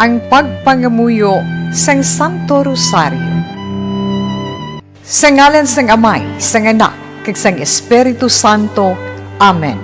ang pagpangamuyo sang Santo Rosario. Sa ngalan sang Amay, sang Anak, kag sang Espiritu Santo. Amen.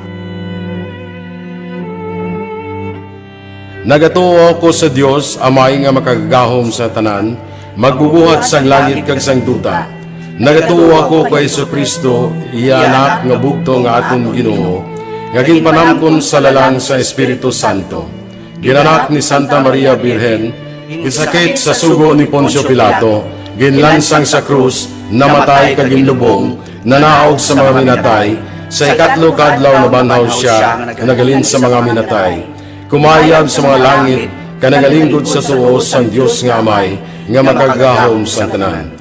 Nagatuo ako sa Dios, Amay nga makagagahom sa tanan, magbubuhat sang langit kag sang duta. Nagatuo ako kay Jesucristo, iya anak nga bugto nga aton Ginoo, nga ginpanamkon sa lalang sa Espiritu Santo. Ginanak ni Santa Maria Birhen, gisakit sa sugo ni Poncio Pilato, ginlansang sa krus, namatay kag ginlubong, nanaog sa mga minatay, sa ikatlo kadlaw nabanhaw siya, nagalin sa mga minatay. Kumayab sa mga langit, kanagalingkod sa tuos sang Dios nga Amay, nga magagahom sa tanan.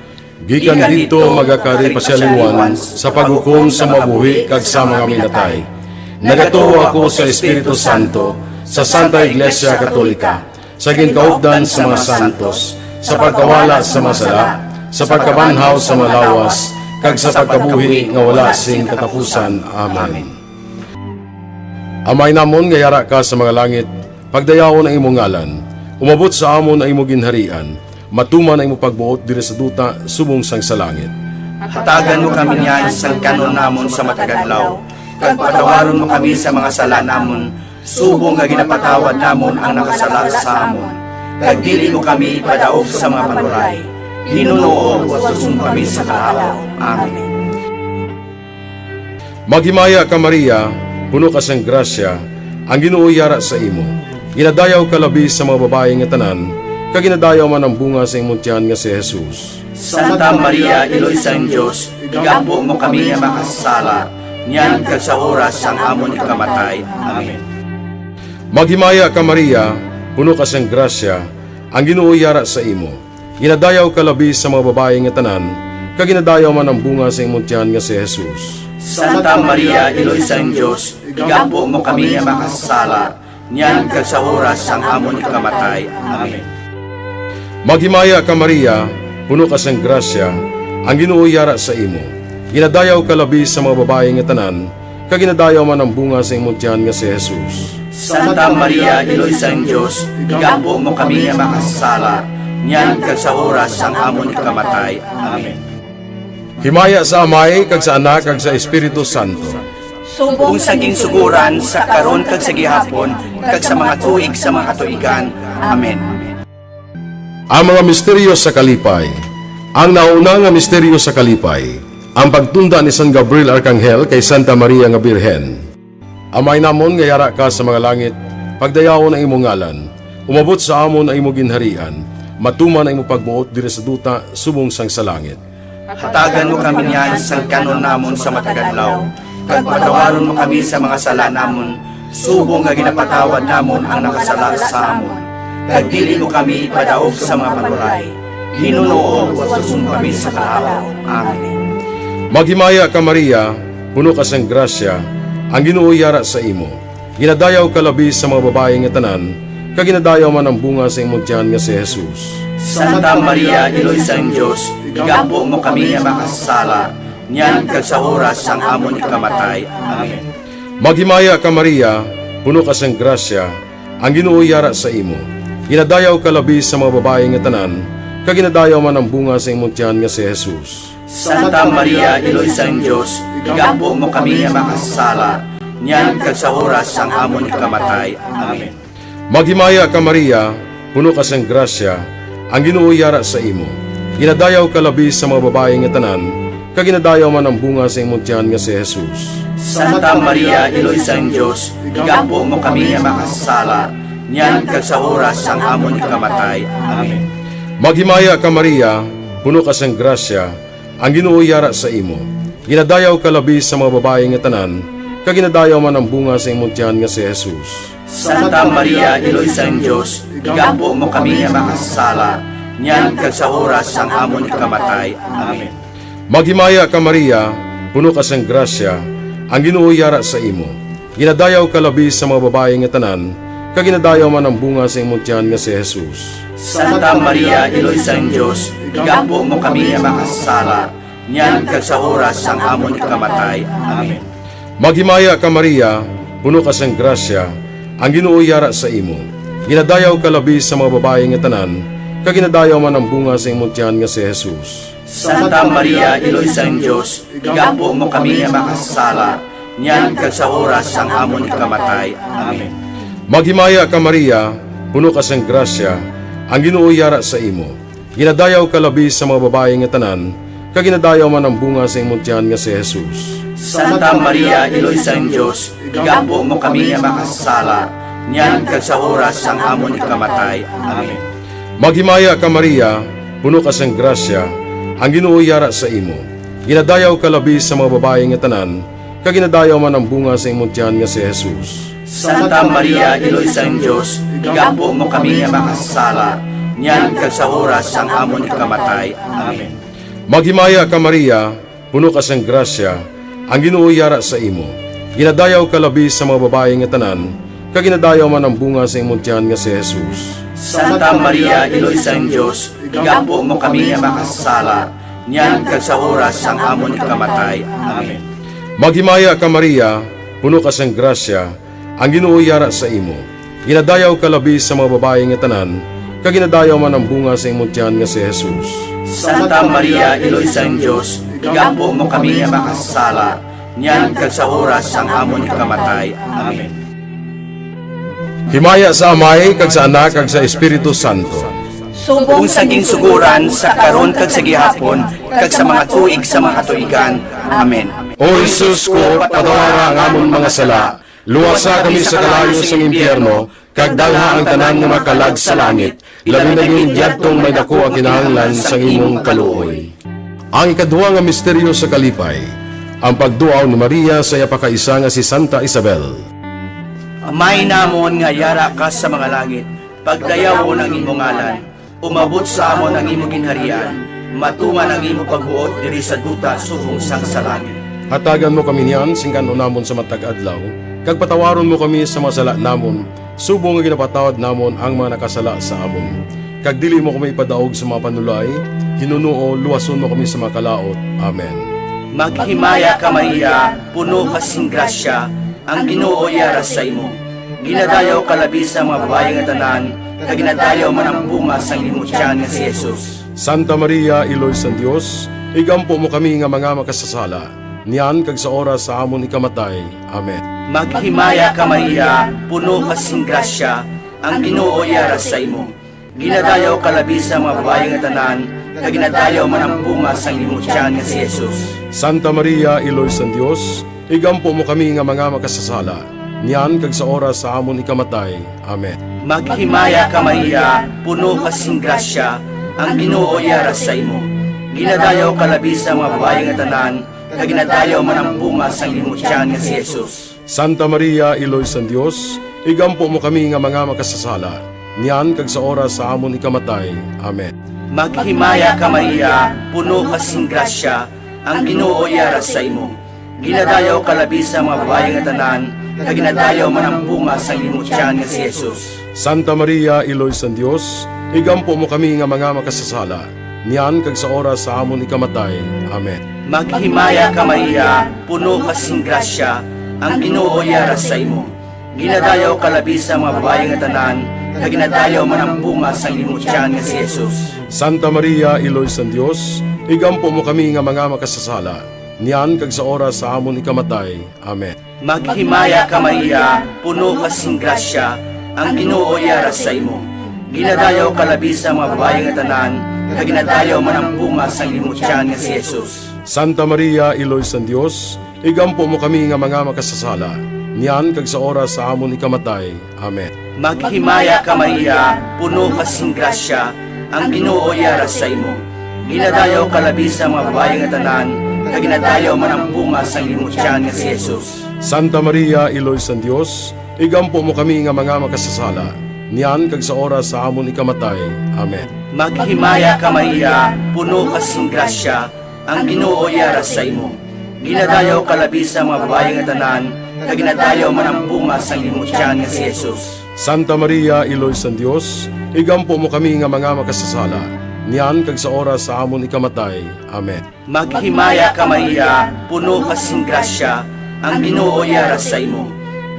Gikan dito magakari pasyalinwan sa paghukom sa mabuhi kag sa mga minatay. Nagatuo ako sa Espiritu Santo, sa Santa Iglesia Katolika, sa ginkaupdan sa mga santos, sa pagkawala sa masala, sa pagkabanhaw sa malawas, kag sa pagkabuhi nga wala sing katapusan. Amen. Amay namon nga yara ka sa mga langit, pagdayawon ang imong ngalan, umabot sa amon ang imong ginharian, matuman ang imong pagbuot diri sa duta subong sang sa langit. Hatagan mo kami niyan sa kanon namon sa matagadlaw, kag patawaron mo kami sa mga sala namon, subong nga ginapatawad namon ang nakasala sa amon. Kag dili mo kami ipadaog sa mga panuray, Ginoo, watusong kami sa kaalaw. Amen. Maghimaya ka Maria, puno ka sang grasya, ang Ginoo yara sa imo. Ginadayaw ka labi sa mga babae nga tanan, kag ginadayaw man ang bunga sa imong tiyan nga si Jesus. Santa Maria, Iloy sang Diyos, igampo mo kami nga makasala, niyan kag sa oras sang amon ikamatay. Amen. Maghimaya ka Maria, puno ka sang grasya, ang Ginoo yara sa imo. Ginadayaw ka labi sa mga babae nga tanan, kag ginadayaw man ang bunga sa imong tiyan nga si Jesus. Santa Maria, Iloy sang Diyos, igampo mo kami nga makasala, niyan kag sa oras sang amon ikamatay. Amen. Maghimaya ka Maria, puno ka sang grasya, ang Ginoo yara sa imo. Ginadayaw ka labi sa mga babae nga tanan, kag ginadayaw man ang bunga sa imong tiyan nga si Jesus. Santa Maria, Iloy sang Diyos, igampo mo kami nga makasala, niyan kag sa oras sang amon ikamatay. Amen. Himaya sa Amay, kag sa Anak, kag sa Espiritu Santo. Kung saging suguran sa karon kag sa gihapon, kag sa mga tuig sa mga katuigan. Amen. Ang mga misteryo sa kalipay. Ang nauna nga misteryo sa kalipay, ang pagtunda ni San Gabriel Arkanghel kay Santa Maria nga Birhen. Amay namon nga yara ka sa mga langit, pagdayawon ang imong ngalan, umabot sa amon ang imong ginharian, matuman ang imong pagbuot diri sa duta subong sang sa langit. Hatagan mo kami niyan sa kanon namon sa matagadlaw, kag patawaron mo kami sa mga sala namon, subong nga ginapatawad namon ang nakasala sa amon. Kag dili mo kami ipadaog sa mga panuray, Ginoo, watusong kami sa kaalaw. Amen. Maghimaya ka Maria, puno ka sang grasya, ang Ginoo yara sa imo. Ginadayaw ka labi sa mga babae nga tanan, kag ginadayaw man ang bunga sa imong tiyan nga si Jesus. Santa Maria, Iloy sang Diyos, igampo mo kami nga makasala, niyan kag sa oras sang amon ikamatay. Amen. Maghimaya ka Maria, puno ka sang grasya, ang Ginoo yara sa imo. Ginadayaw ka labi sa mga babae nga tanan, kag ginadayaw man ang bunga sa imong tiyan nga si Jesus. Santa Maria, Iloy sang Diyos, igampo mo kami nga makasala, niyan kag sa oras sang amon ikamatay. Amen. Maghimaya ka Maria, puno ka sang grasya, ang Ginoo yara sa imo. Ginadayaw ka labi sa mga babae nga tanan, kag ginadayaw man ang bunga sa imong tiyan nga si Jesus. Santa Maria, Iloy sang Diyos, igampo mo kami nga makasala, niyan kag sa oras sang amon ikamatay. Amen. Maghimaya ka Maria, puno ka sang grasya, ang Ginoo yara sa imo. Ginadayaw ka labi sa mga babae nga tanan, kag ginadayaw man ang bunga sa imong tiyan nga si Jesus. Santa Maria, Iloy sang Diyos, igampo mo kami nga makasala, niyan kag sa oras sang amon ikamatay. Amen. Maghimaya ka Maria, puno ka sang grasya, ang Ginoo yara sa imo. Ginadayaw ka labi sa mga babae nga tanan, kag ginadayaw man ang bunga sa imong tiyan nga si Jesus. Santa Maria, Iloy sang Diyos, igampo mo kami nga makasala, niyan kag sa oras sang amon ikamatay. Amen. Maghimaya ka Maria, puno ka sang grasya, ang Ginoo yara sa imo. Ginadayaw ka labi sa mga babae nga tanan, kag ginadayaw man ang bunga sa imong tiyan nga si Jesus. Santa Maria, Iloy sang Dios, igampo mo kami nga makasala, niyan kag sa oras sang amon ikamatay. Amen. Maghimaya ka Maria, puno ka sang grasya, ang Ginoo yara sa imo. Ginadayaw ka labi sa mga babae nga tanan, kag ginadayaw man ang bunga sa imong tiyan nga si Jesus. Santa Maria, Iloy sang Dios, igampo mo kami nga makasala, niyan kag sa oras sang amon ikamatay. Amen. Maghimaya ka Maria, puno ka sang grasya, ang Ginoo yara sa imo. Ginadayaw ka labi sa mga babae nga tanan, kag ginadayaw man ang bunga sa imong tiyan nga si Jesus. Santa Maria, Iloy sang Dios, igampo mo kami nga makasala, niyan kag sa oras sang amon ikamatay. Amen. Maghimaya ka Maria, puno ka sang grasya, ang Ginoo yara sa imo. Ginadayaw ka labi sa mga babae nga tanan, kag ginadayaw man ang bunga sa imong tiyan nga si Jesus. Santa Maria, Iloy sang Dios, igampo mo kami nga makasala, niyan kag sa oras sang amon ikamatay. Amen. Maghimaya ka Maria, puno ka sang grasya, ang Ginoo yara sa imo. Ginadayaw ka labi sa mga babae nga tanan, kag ginadayaw man ang bunga sa imong tiyan nga si Jesus. Santa Maria, Iloy sang Dios, igampo mo kami nga makasala, niyan kag sa oras sang amon ikamatay. Amen. Himaya sa Amay, kag sa Anak, kag sa Espiritu Santo. Kung saging suguran sa karon kag sa gihapon kag sa mga tuig sa mga katuigan. Amen. O Jesus ko, patawara ang amon mga sala, luwasa kami sa kalayo sa impyerno, kag dalha ang tanan nga makalag sa langit, labi na yung diyadtong may dako ang kinahanglan sa imong kaluoy. Ang ikaduha nga misteryo sa kalipay, ang pagduaw ni Maria sa yapakaisa nga si Santa Isabel. Amay namon nga yara ka sa mga langit, pagdayaw mo ng imong ngalan, umabot sa amon ang imong ginharian, matuman ang imong pagbuot diri sa duta subong sang sa langit. Hatagan mo kami niyan, singkan namon sa matag adlaw, kag patawaron mo kami sa masala namon, subong nga ginapatawad namon ang mga nakasala sa amon. Kag dili mo kami ipadaog sa mga panulay, hinuno luwason mo kami sa mga kalaot. Amen. Maghimaya ka Maria, puno ka sing grasya, ang Ginoo yara sa imo. Ginadayaw ka labi sa mga babae nga tanan, kag ginadayaw man ang bunga sang imong tiyan nga si Jesus. Santa Maria, Iloy sang Dios, igampo mo kami nga mga makasasala, niyan kag sa oras sa amon ikamatay. Amen. Maghimaya ka Maria, puno ka sing grasya, ang Ginoo yara sa imo. Ginadayaw ka labi sa mga babae nga tanan, kag ginadayaw man ang bunga sang imong tiyan nga si Jesus. Santa Maria, Iloy sang Dios, igampo mo kami nga mga makasasala, niyan kag sa oras sa amon ikamatay. Amen. Maghimaya ka Maria, puno ka sing grasya, ang Ginoo yara sa imo. Ginadayaw ka labi sa mga babae nga tanan, kag ginadayaw man ang bunga sang imong tiyan nga si Jesus. Santa Maria, Iloy sang Dios, igampo mo kami nga mga makasasala, niyan kag sa oras sa amon ikamatay. Amen. Maghimaya ka Maria, puno ka sing grasya, ang Ginoo yara sa imo. Ginadayaw ka labi sa mga babae nga tanan, kag ginadayaw man ang bunga sang imong tiyan nga si Jesus. Santa Maria, Iloy sang Dios, igampo mo kami nga mga makasasala, niyan kag sa oras sa amon ikamatay. Amen. Maghimaya ka Maria, puno ka sing grasya, ang Ginoo yara sa imo. Ginadayaw ka labi sa mga babae nga tanan, kag ginadayaw man ang bunga sang imong tiyan nga si Jesus. Santa Maria, Iloy sang Dios, igampo mo kami nga mga makasasala, niyan kag sa oras sa amon ikamatay. Amen. Maghimaya ka Maria, puno ka sing grasya, ang Ginoo yara sa imo. Ginadayaw ka labi sa mga babae nga tanan, kag ginadayaw man ang bunga sang imong tiyan nga si Jesus. Santa Maria, Iloy sang Dios, igampo mo kami nga mga makasasala, niyan kag sa oras sa amon ikamatay. Amen. Maghimaya ka Maria, puno ka sing grasya, ang Ginoo yara sa imo. Ginadayaw ka labi sa mga babae nga tanan, kag ginadayaw man ang bunga sang imong tiyan nga si Jesus. Santa Maria, Iloy sang Dios, igampo mo kami nga mga makasasala, niyan kag sa oras sa amon ikamatay. Amen. Maghimaya ka Maria, puno ka sing grasya, ang Ginoo yara sa imo. Ginadayaw ka labi sa mga babae nga tanan, kag ginadayaw man ang bunga sang imong tiyan nga si Jesus. Santa Maria, Iloy sang Dios, igampo mo kami nga mga makasasala, niyan kag sa oras sa amon ikamatay. Amen. Maghimaya ka Maria, puno ka sing grasya, ang Ginoo yara sa imo.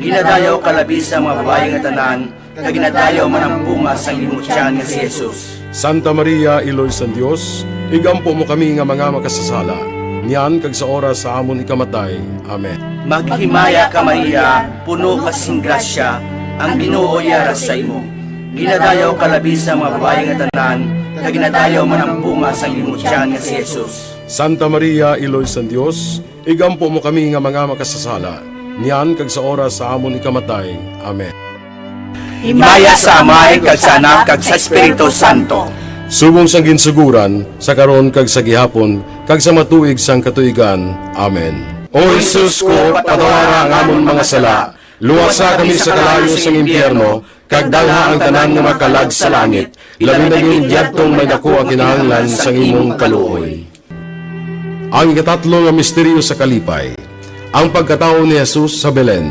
Ginadayaw ka labi sa mga babae nga tanan, kag ginadayaw man ang bunga sa imong tiyan nga si Jesus. Santa Maria, Iloy sa Dios, igampo mo kami nga mga makasasala, niyan kag sa oras sa amon ikamatay. Amen. Maghimaya ka Maria, puno ka sing grasya, ang Ginoo yara sa imo. Ginadayaw ka labi sa mga babae nga tanan, kag ginadayaw man ang bunga sa imong tiyan nga si Jesus. Santa Maria, Iloy sa Dios, igampo mo kami nga mga makasasala, niyan kag sa oras sa amon ikamatay. Amen. Himaya sa Amay, kag sa Anak, kag sa Espiritu Santo. Subong sang ginsuguran, sa karon kag sa gihapon, kag sa matuig sang katuigan. Amen. O Jesus ko, patawara ang amon mga sala, luwasa kami sa kalayo sang impyerno, kag dalha ang tanan nga makalag sa langit, labi na yung diyadtong may dako ang kinahanglan sang imong kaluoy. Ang ikatatlo nga misteryo sa kalipay, ang pagkatao ni Jesus sa Belen.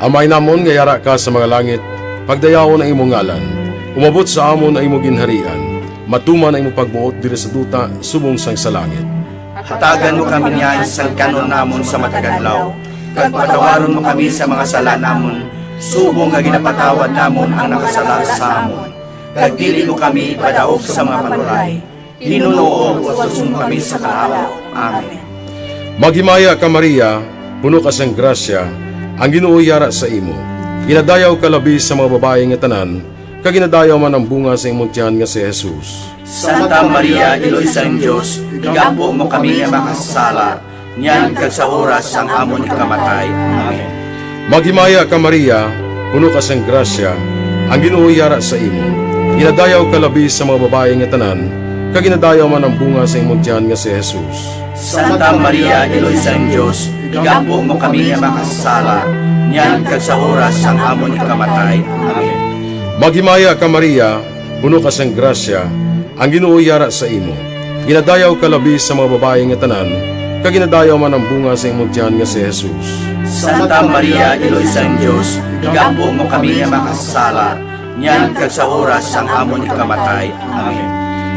Amay namon nga yara ka sa mga langit, pagdayawon ang imong ngalan, umabot sa amon ang imong ginharian, matuman ang imong pagbuot diri sa duta subong sang sa langit. Hatagan mo kami niyan sa kanon namon sa matagadlaw, kag patawaron mo kami sa mga sala namon, subong nga ginapatawad namon ang nakasala sa amon. Kag dili mo kami padaog sa mga panuray, hinunuo at mo kami sa kahawa. Amen. Maghimaya ka Maria, puno ka sang grasya, ang Ginoo yara sa imo. Ginadayaw ka labi sa mga babae nga tanan, kag ginadayaw man ang bunga sa imong tiyan nga si Jesus. Santa Maria, Iloy sa Diyos, igampo mo kami nga makasala, niyan kag sa oras ang amon ikamatay. Amen. Maghimaya ka Maria, puno ka sang grasya, ang Ginoo yara sa imo. Ginadayaw ka labi sa mga babae nga tanan, kag ginadayaw man ang bunga sa imong tiyan nga si Jesus. Santa Maria, Iloy sa Diyos, igampo mo kami nga makasala, niyan kag sa oras ang amon ikamatay. Amen. Maghimaya ka Maria, puno ka sang grasya, ang Ginoo yara sa imo. Ginadayaw ka labi sa mga babae nga tanan, kag ginadayaw man ang bunga sa imong tiyan nga si Jesus. Santa Maria, Iloy sa Diyos, igampo mo kami nga makasala, niyan kag sa oras ang amon ikamatay. Amen.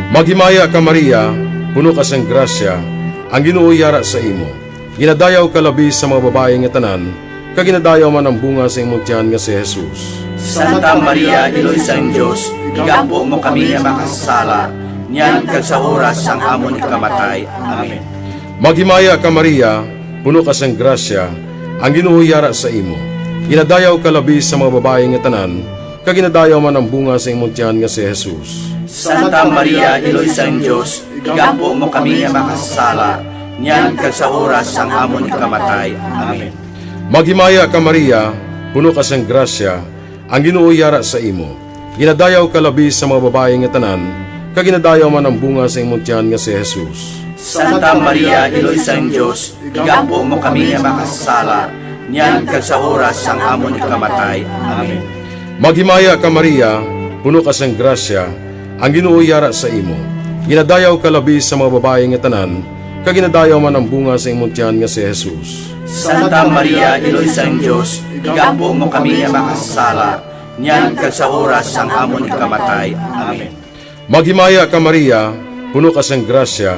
Maghimaya ka Maria, puno ka sang grasya, ang Ginoo yara sa imo. Ginadayaw ka labi sa mga babae nga tanan, kag ginadayaw man ang bunga sa imong tiyan nga si Jesus. Santa Maria, Iloy sa Diyos, igampo mo kami nga makasala, niyan kag sa oras ang amon ikamatay. Amen. Maghimaya ka Maria, puno ka sang grasya, ang Ginoo yara sa imo. Ginadayaw ka labi sa mga babae nga tanan, kag ginadayaw man ang bunga sa imong tiyan nga si Jesus. Santa Maria, Iloy sa Diyos, igampo mo kami nga makasala, niyan kag sa oras ang amon ikamatay. Amen. Maghimaya ka Maria, puno ka sang grasya, ang Ginoo yara sa imo. Ginadayaw ka labi sa mga babae nga tanan, kag ginadayaw man ang bunga sa imong tiyan nga si Jesus. Santa Maria, Iloy sa Diyos, igampo mo kami nga makasala, niyan kag sa oras ang amon ikamatay. Amen. Maghimaya ka Maria, puno ka sang grasya, ang Ginoo yara sa imo. Ginadayaw ka labi sa mga babae nga tanan, kag ginadayaw man ang bunga sa imong tiyan nga si Jesus. Santa Maria, Iloy sa Diyos, igampo mo kami nga makasala, niyan kag sa oras ang amon ikamatay. Amen. Maghimaya ka Maria, puno ka sang grasya,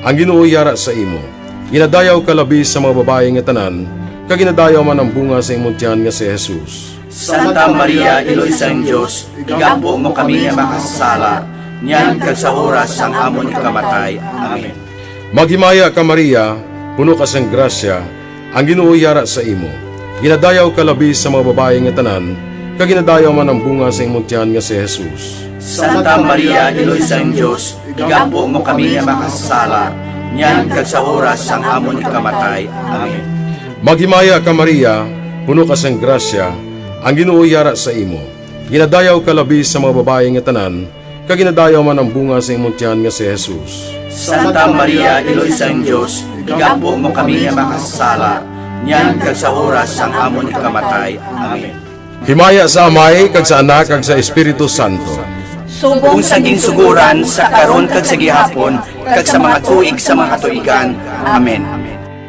ang Ginoo yara sa imo. Ginadayaw ka labi sa mga babae nga tanan, kag ginadayaw man ang bunga sa imong tiyan nga si Jesus. Santa Maria, Iloy sa Diyos, igampo mo kami nga makasala, niyan kag sa oras ang amon ikamatay. Amen. Maghimaya ka Maria, puno ka sang grasya, ang Ginoo yara sa imo. Ginadayaw ka labi sa mga babae nga tanan, kag ginadayaw man ang bunga sa imong tiyan nga si Jesus. Santa Maria, Iloy sa Diyos, igampo mo kami nga makasala, niyan kag sa oras ang amon ikamatay. Amen. Maghimaya ka Maria, puno ka sang grasya, ang Ginoo yara sa imo. Ginadayaw ka labi sa mga babae nga tanan, kag ginadayaw man ang bunga sa imong tiyan nga si Jesus. Santa Maria, Iloy sa Diyos, igampo mo kami nga makasala, niyan kag sa oras ang amon ikamatay. Amen. Himaya sa Amay, kag sa Anak, kag sa Espiritu Santo. Kung sa ginsuguran, sa karon kag sa gihapon, kag sa mga tuig sa mga katuigan. Amen.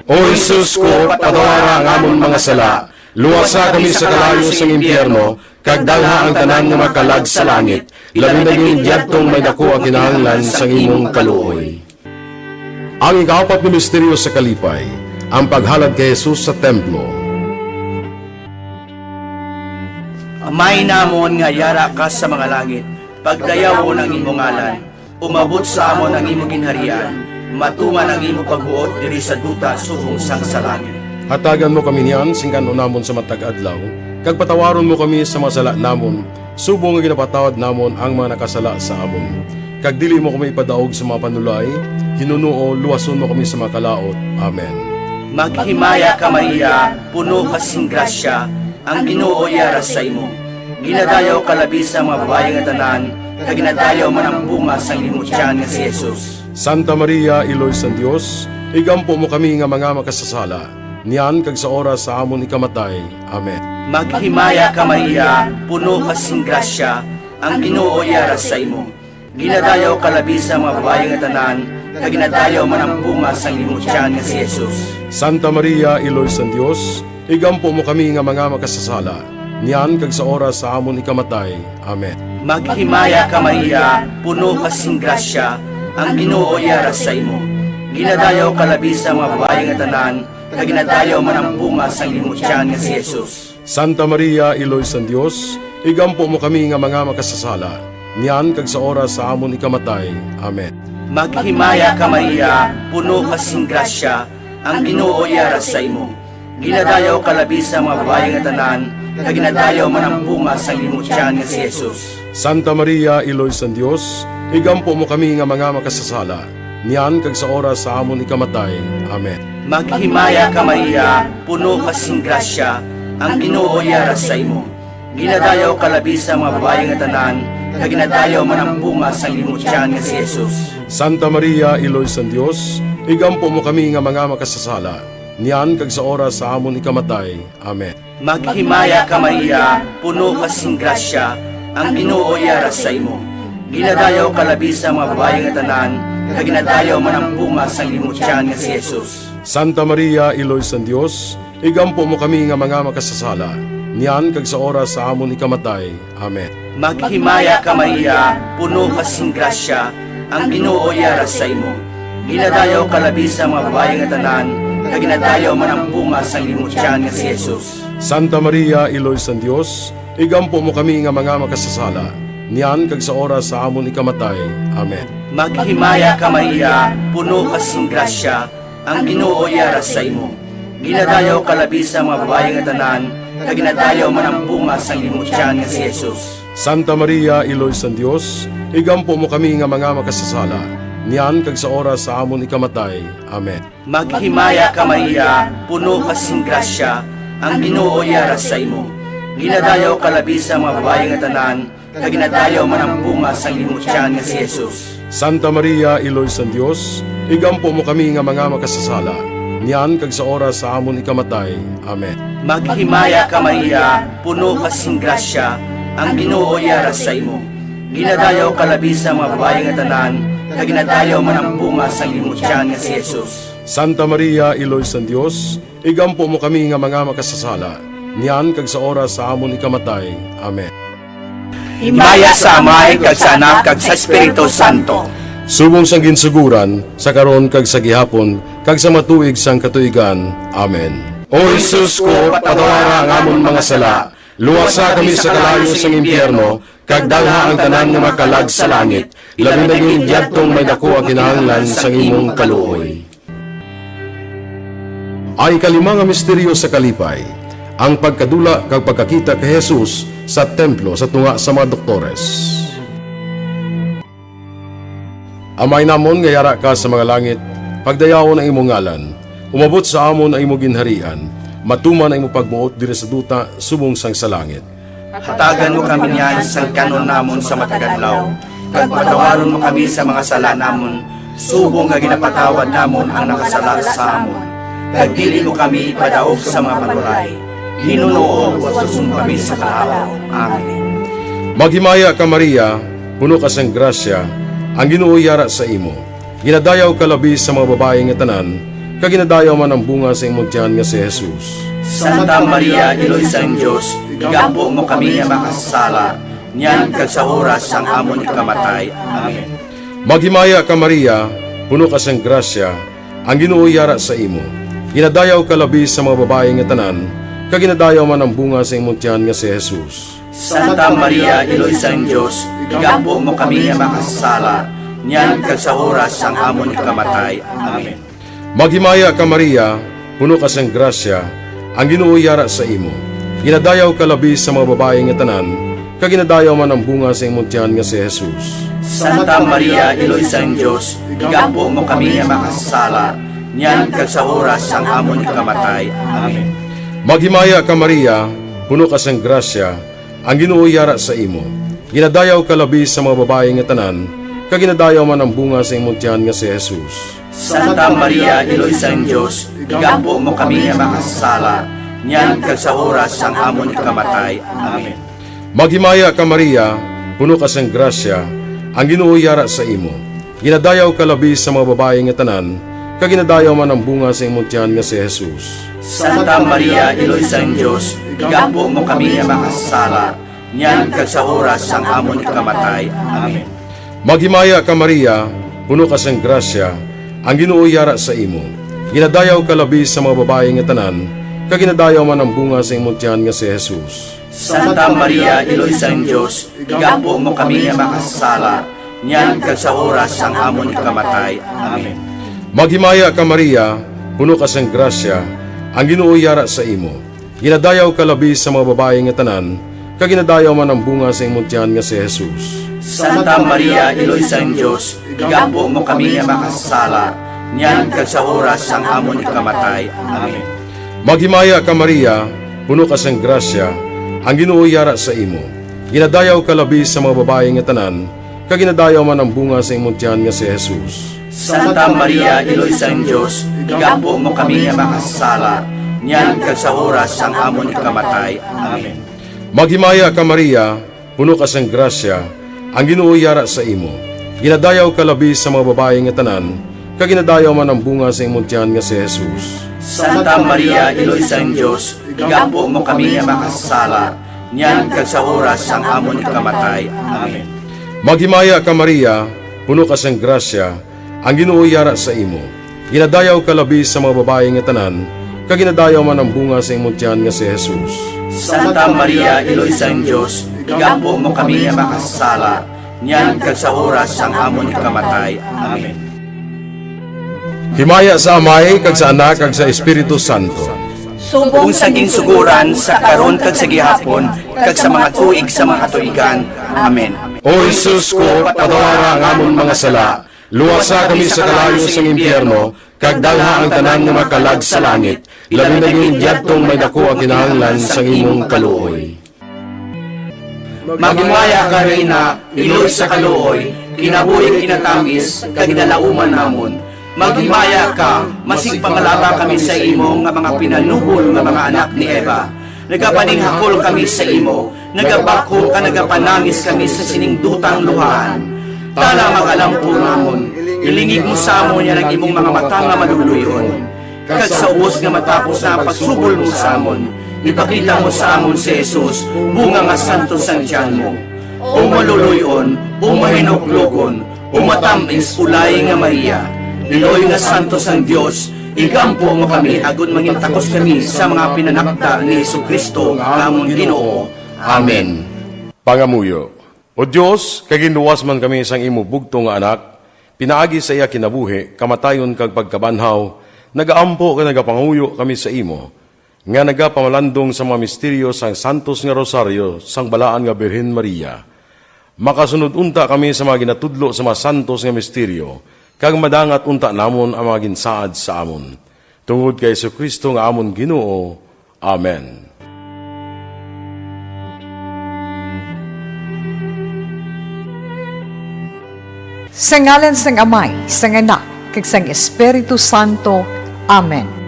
O Jesus ko, patawara ang amon mga sala, luwasa kami sa kalayo sa impyerno, kag dalha ang tanan nga makalag sa langit, labi na yung diyadtong may dako ang kinahanglan sa imong kaluoy. Ang ikaapat na misteryo sa kalipay, ang paghalad kay Jesus sa templo. Amay namon nga yara ka sa mga langit, pagdayaw ng imong ngalan, umabot sa amon ang imong ginharian, matuman ang imong pagbuot diri sa duta subong sang sa langit. Hatagan mo kami niyan, singkano namon sa matag adlaw, kag patawaron mo kami sa mga sala namon, subong nga ginapatawad namon ang mga nakasala sa amon. Kag dili mo kami ipadaog sa mga panulay, hinunuo, luwason mo kami sa mga kalaot. Amen. Maghimaya ka Maria, puno ka sing grasya, ang Ginoo yara sa imo. Ginadayaw ka labi sa mga babae nga tanan, kag ginadayaw man ang bunga sang imong tiyan nga si Jesus. Santa Maria, Iloy sang Dios, igampo mo kami nga mga makasasala, niyan kag sa oras sa amon ikamatay. Amen. Maghimaya ka Maria, puno ka sing grasya, ang Ginoo yara sa imo. Ginadayaw ka labi sa mga babae nga tanan, kag ginadayaw man ang bunga sang imong tiyan nga si Jesus. Santa Maria, Iloy sang Dios, igampo mo kami nga mga makasasala, niyan kag sa oras sa amon ikamatay. Amen. Maghimaya ka Maria, puno ka sing grasya, ang Ginoo yara sa imo. Ginadayaw ka labi sa mga babae nga tanan, kag ginadayaw man ang bunga sang imong tiyan nga si Jesus. Santa Maria, Iloy sang Dios, igampo mo kami nga mga makasasala, niyan kag sa oras sa amon ikamatay. Amen. Maghimaya ka Maria, puno ka sing grasya, ang Ginoo yara sa imo. Ginadayaw ka labi sa mga babae nga tanan, kag ginadayaw man ang bunga sang imong tiyan nga si Jesus. Santa Maria, Iloy sang Dios, igampo mo kami nga mga makasasala, niyan kag sa oras sa amon ikamatay. Amen. Maghimaya ka Maria, puno ka sing grasya, ang Ginoo yara sa imo. Ginadayaw ka labi sa mga babae nga tanan, kag ginadayaw man ang bunga sang imong tiyan nga si Jesus. Santa Maria, Iloy sang Dios, igampo mo kami nga mga makasasala, niyan kag sa oras sa amon ikamatay. Amen. Maghimaya ka Maria, puno ka sing grasya, ang Ginoo yara sa imo. Ginadayaw ka labi sa mga babae nga tanan, kag ginadayaw man ang bunga sang imong tiyan nga si Jesus. Santa Maria, Iloy sang Dios, igampo mo kami nga mga makasasala, niyan kag sa oras sa amon ikamatay. Amen. Maghimaya ka Maria, puno ka sing grasya, ang Ginoo yara sa imo. Ginadayaw ka labi sa mga babae nga tanan, kag ginadayaw man ang bunga sang imong tiyan nga si Jesus. Santa Maria, Iloy sang Dios, igampo mo kami nga mga makasasala, niyan kag sa oras sa amon ikamatay. Amen. Maghimaya ka Maria, puno ka sing grasya, ang Ginoo yara sa imo. Ginadayaw ka labi sa mga babae nga tanan, kag ginadayaw man ang bunga sang imong tiyan nga si Jesus. Santa Maria, Iloy sang Dios, igampo mo kami nga mga makasasala, niyan kag sa oras sa amon ikamatay. Amen. Maghimaya ka Maria, puno ka sing grasya, ang Ginoo yara sa imo. Ginadayaw ka labi sa mga babae nga tanan, kag ginadayaw man ang bunga sang imong tiyan nga si Jesus. Santa Maria, Iloy sang Dios, igampo mo kami nga mga makasasala, niyan kag sa oras sa amon ikamatay. Amen. Maghimaya ka Maria, puno ka sing grasya, ang Ginoo yara sa imo. Ginadayaw ka labi sa mga babae nga tanan, kag ginadayaw man ang bunga sang imong tiyan nga si Jesus. Santa Maria, Iloy sang Dios, igampo mo kami nga mga makasasala, niyan kag sa oras sa amon ikamatay. Amen. Himaya sa Amay, kag sa Anak, kag sa Espiritu Santo. Subong sang ginsuguran, sa karon kag sa gihapon, kag sa matuig sang katuigan. Amen. O Jesus ko, patawara ang amon mga sala, luwasa kami sa kalayo sang impyerno, kag dalha ang tanan nga makalag sa langit, labi na yung yadtong may dako ang kinahanglan sang imong kaluoy. Ay kalima nga misteryo sa kalipay, ang pagkadula kag pagkakita kay Jesus sa templo sa tunga sa mga doktores. Amay namon nga yara ka sa mga langit, pagdayawon ang imong ngalan, umabot sa amon ang imong ginharian, matuman ang imong pagbuot diri sa duta subong sang sa langit. Hatagan mo kami niyan sa kanon namon sa matagadlaw, kag patawaron mo kami sa mga sala namon, subong nga ginapatawad namon ang nakasala sa amon. Kag dili mo kami ipadaog sa mga panulay, hinunuo watuson kami sa kalaw. Amen. Maghimaya ka Maria, puno ka sang grasya, ang Ginoo yara sa imo. Ginadayaw ka labi sa mga babae nga tanan, kag ginadayaw man ang bunga sa imong tiyan nga si Jesus. Santa Maria, Iloy sang Dios, igampo mo kami nga makasala, niyan kag sa oras sang amon ikamatay. Amen. Maghimaya ka Maria, puno ka sang grasya, ang Ginoo yara sa imo. Ginadayaw ka labi sa mga babae nga tanan, kag ginadayaw man ang bunga sa imong tiyan nga si Jesus. Santa Maria, Iloy sang Diyos, igampo mo kami nga makasala, niyan kag sa oras sang amon ikamatay. Amen. Maghimaya ka Maria, puno ka sang grasya, ang Ginoo yara sa imo. Ginadayaw ka labi sa mga babae nga tanan, kag ginadayaw man ang bunga sa imong tiyan nga si Jesus. Santa Maria, Iloy sang Diyos, igampo mo kami nga makasala, niyan kag sa oras sang amon ikamatay. Amen. Maghimaya ka Maria, puno ka sang grasya, ang Ginoo yara sa imo. Ginadayaw ka labi sa mga babae nga tanan, kag ginadayaw man ang bunga sa imong tiyan nga si Jesus. Santa Maria, Iloy sang Diyos, igampo mo kami nga makasala, niyan kag sa oras sang amon ikamatay. Amen. Maghimaya ka Maria, puno ka sang grasya, ang Ginoo yara sa imo. Ginadayaw ka labi sa mga babae nga tanan, kag ginadayaw man ang bunga sa imong tiyan nga si Jesus. Santa Maria, Iloy sang Diyos, igampo mo kami nga makasala, niyan kag sa oras sang amon ikamatay. Amen. Maghimaya ka Maria, puno ka sang grasya, ang Ginoo yara sa imo. Ginadayaw ka labi sa mga babae nga tanan, kag ginadayaw man ang bunga sa imong tiyan nga si Jesus. Santa Maria, Iloy sang Diyos, igampo mo kami nga makasala, niyan kag sa oras sang amon ikamatay. Amen. Maghimaya ka Maria, puno ka sang grasya, ang Ginoo yara sa imo. Ginadayaw ka labi sa mga babae nga tanan, kag ginadayaw man ang bunga sa imong tiyan nga si Jesus. Santa Maria, Iloy sang Diyos, igampo mo kami nga makasala, niyan kag sa oras sang amon ikamatay. Amen. Maghimaya ka Maria, puno ka sang grasya, ang Ginoo yara sa imo. Ginadayaw ka labi sa mga babae nga tanan, kag ginadayaw man ang bunga sa imong tiyan nga si Jesus. Santa Maria, Iloy sang Diyos, igampo mo kami nga makasala, niyan kag sa oras sang amon ikamatay. Amen. Maghimaya ka Maria, puno ka sang grasya, ang Ginoo yara sa imo. Ginadayaw ka labi sa mga babae nga tanan, kag ginadayaw man ang bunga sa imong tiyan nga si Jesus. Santa Maria, Iloy sang Diyos, igampo mo kami nga makasala, niyan kag sa oras sang amon ikamatay. Amen. Maghimaya ka Maria, puno ka sang grasya, ang Ginoo yara sa imo. Ginadayaw ka labi sa mga babae nga tanan, kag ginadayaw man ang bunga sa imong tiyan nga si Jesus. Santa Maria, Iloy sang Diyos, igampo mo kami nga makasala, niyan kag sa oras sang amon ikamatay. Amen. Himaya sa Amay, kag sa Anak, kag sa Espiritu Santo. Kung saging suguran sa karon kag sa gihapon, kag sa mga tuig sa mga katuigan. Amen. O Jesus ko, patawara ang amon mga sala, luwasa kami sa kalayo sa impyerno, kag dalha ang tanan nga makalag sa langit, labi na yung diyadtong may dako ang kinahanglan sa imong kaluoy. Magmaya ka Reyna, Iloy sa kaluoy, kinabuhi kinatamis, kag ginalauman namon. Magmaya ka, masig pangalaba kami sa imo nga mga pinanubol nga mga anak ni Eva. Nagapaninghakol kami sa imo, nagabako ka nagapanangis kami sa siningdutang luhaan. Tala magalampo namon, ilingig mo sa amon yan ang imong mga mata nga maluluyon. Kag sa ubos nga matapos na ang pagsubol mo sa amon, ipakita mo sa amon si Jesus, bunga nga santo sang tiyan mo. O maluluyon, o mahinuklogon, o matamis ulay nga Maria, Iloy nga santo sang Dios, igampo mo kami agon mangintakos kami sa mga pinanakta ni Jesucristo nga among Ginoo. Amen. Pangamuyo. O Dios, kag ginuwas man kami sang imo bugto nga anak, pinaagi sa iya kinabuhi, kamatayon kag pagkabanhaw, nagaampo kag nagapanguyo kami sa imo, nga nagapamalandong sa mga misteryo sang Santos nga Rosaryo sang balaan nga Birhen Maria. Makasunod unta kami sa mga ginatudlo sa mga santos nga misteryo, kag madangat unta namon ang mga ginsaad sa amon. Tungod kay Jesucristo nga amon Ginoo. Amen. Sa ngalan sang Amay, sang Anak, kag sang Espiritu Santo. Amen.